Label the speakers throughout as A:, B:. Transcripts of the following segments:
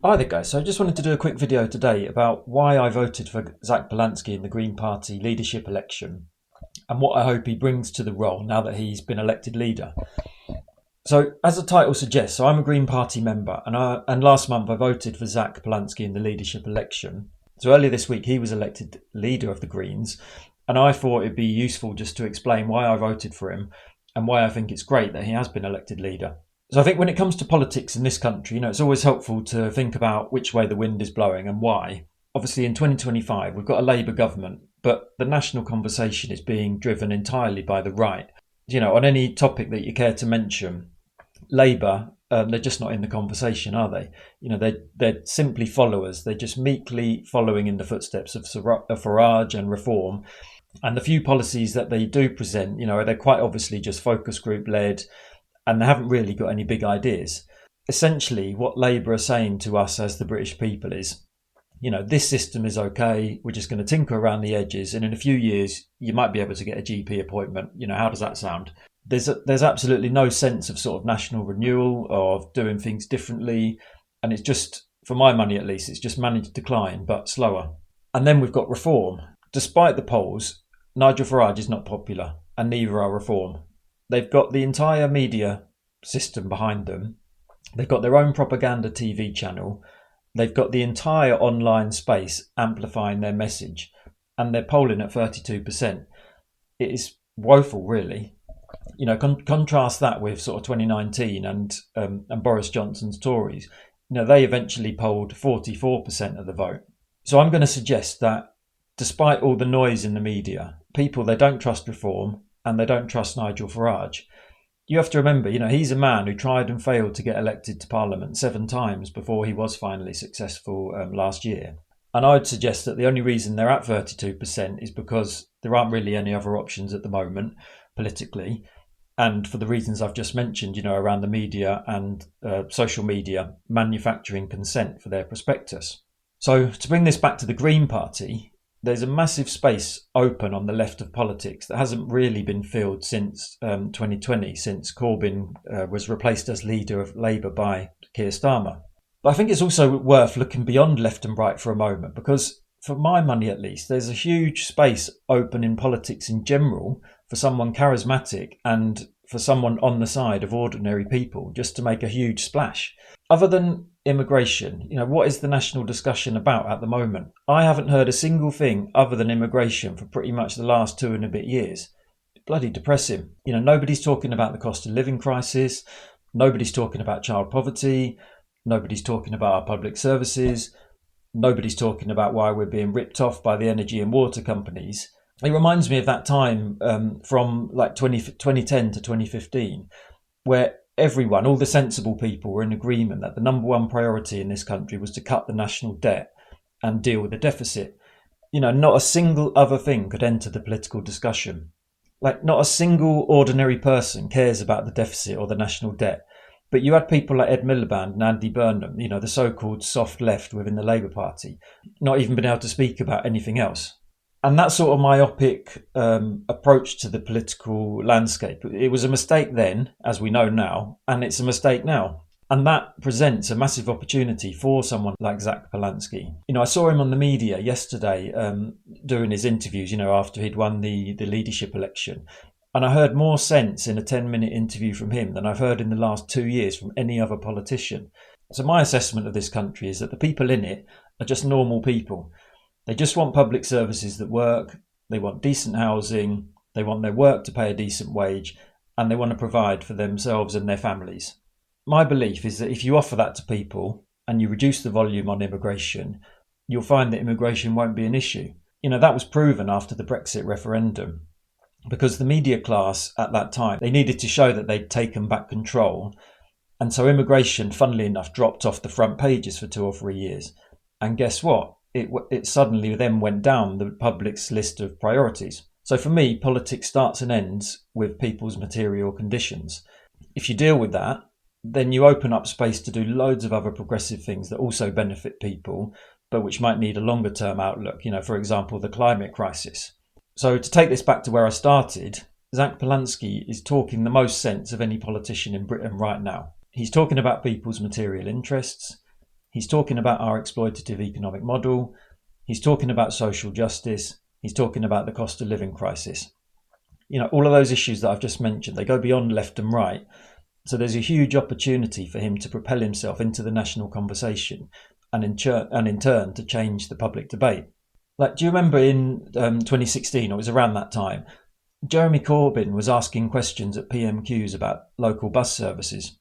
A: Hi there guys, so I just wanted to do a quick video today about why I voted for Zack Polanski in the Green Party leadership election and what I hope he brings to the role now that he's been elected leader. So as the title suggests, I'm a Green Party member and last month I voted for Zack Polanski in the leadership election. So earlier this week he was elected leader of the Greens and I thought it'd be useful just to explain why I voted for him and why I think it's great that he has been elected leader. So I think when it comes to politics in this country, it's always helpful to think about which way the wind is blowing and why. Obviously in 2025, we've got a Labour government, but the national conversation is being driven entirely by the right. On any topic that you care to mention, Labour, they're just not in the conversation, are they? They're simply followers. They're just meekly following in the footsteps of Farage and Reform. And the few policies that they do present, they're quite obviously just focus group led, and they haven't really got any big ideas. Essentially, what Labour are saying to us as the British people is, this system is okay, we're just going to tinker around the edges, and in a few years, you might be able to get a GP appointment. How does that sound? There's absolutely no sense of sort of national renewal or of doing things differently, and it's just, for my money at least, it's just managed decline, but slower. And then we've got Reform. Despite the polls, Nigel Farage is not popular, and neither are Reform. They've got the entire media system behind them. They've got their own propaganda TV channel. They've got the entire online space amplifying their message. And they're polling at 32%. It is woeful, really. Contrast that with sort of 2019 and Boris Johnson's Tories. They eventually polled 44% of the vote. So I'm going to suggest that despite all the noise in the media, they don't trust Reform, and they don't trust Nigel Farage. You have to remember, he's a man who tried and failed to get elected to Parliament 7 times before he was finally successful last year. And I would suggest that the only reason they're at 32% is because there aren't really any other options at the moment politically. And for the reasons I've just mentioned, around the media and social media manufacturing consent for their prospectus. So to bring this back to the Green Party, there's a massive space open on the left of politics that hasn't really been filled since 2020, since Corbyn was replaced as leader of Labour by Keir Starmer. But I think it's also worth looking beyond left and right for a moment, because for my money at least, there's a huge space open in politics in general for someone charismatic and for someone on the side of ordinary people just to make a huge splash. Other than immigration, what is the national discussion about at the moment? I haven't heard a single thing other than immigration for pretty much the last 2 and a bit years. It's bloody depressing. Nobody's talking about the cost of living crisis. Nobody's talking about child poverty. Nobody's talking about our public services. Nobody's talking about why we're being ripped off by the energy and water companies. It reminds me of that time from like 2010 to 2015, where everyone, all the sensible people, were in agreement that the number one priority in this country was to cut the national debt and deal with the deficit. Not a single other thing could enter the political discussion. Like, not a single ordinary person cares about the deficit or the national debt. But you had people like Ed Miliband and Andy Burnham, the so-called soft left within the Labour Party, not even been able to speak about anything else. And that sort of myopic approach to the political landscape, it was a mistake then, as we know now, and it's a mistake now. And that presents a massive opportunity for someone like Zack Polanski. I saw him on the media yesterday doing his interviews, after he'd won the leadership election. And I heard more sense in a 10-minute interview from him than I've heard in the last 2 years from any other politician. So my assessment of this country is that the people in it are just normal people. They just want public services that work, they want decent housing, they want their work to pay a decent wage, and they want to provide for themselves and their families. My belief is that if you offer that to people and you reduce the volume on immigration, you'll find that immigration won't be an issue. That was proven after the Brexit referendum, because the media class at that time, they needed to show that they'd taken back control. And so immigration, funnily enough, dropped off the front pages for 2 or 3 years. And guess what? It suddenly then went down the public's list of priorities. So for me, politics starts and ends with people's material conditions. If you deal with that, then you open up space to do loads of other progressive things that also benefit people, but which might need a longer term outlook, for example, the climate crisis. So to take this back to where I started, Zack Polanski is talking the most sense of any politician in Britain right now. He's talking about people's material interests. He's talking about our exploitative economic model. He's talking about social justice. He's talking about the cost of living crisis. All of those issues that I've just mentioned, they go beyond left and right. So there's a huge opportunity for him to propel himself into the national conversation and in turn to change the public debate. Do you remember in 2016, it was around that time, Jeremy Corbyn was asking questions at PMQs about local bus services.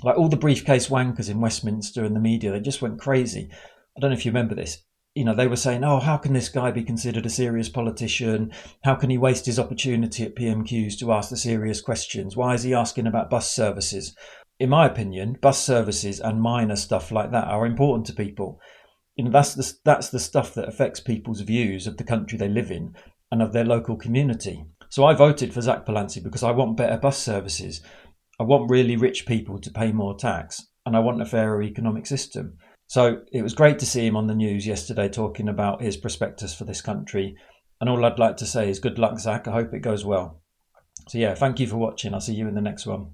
A: All the briefcase wankers in Westminster and the media, they just went crazy. I don't know if you remember this. They were saying, oh, how can this guy be considered a serious politician? How can he waste his opportunity at PMQs to ask the serious questions? Why is he asking about bus services? In my opinion, bus services and minor stuff like that are important to people. That's the stuff that affects people's views of the country they live in and of their local community. So I voted for Zack Polanski because I want better bus services. I want really rich people to pay more tax, and I want a fairer economic system. So it was great to see him on the news yesterday talking about his prospectus for this country. And all I'd like to say is good luck, Zack. I hope it goes well. So yeah, thank you for watching. I'll see you in the next one.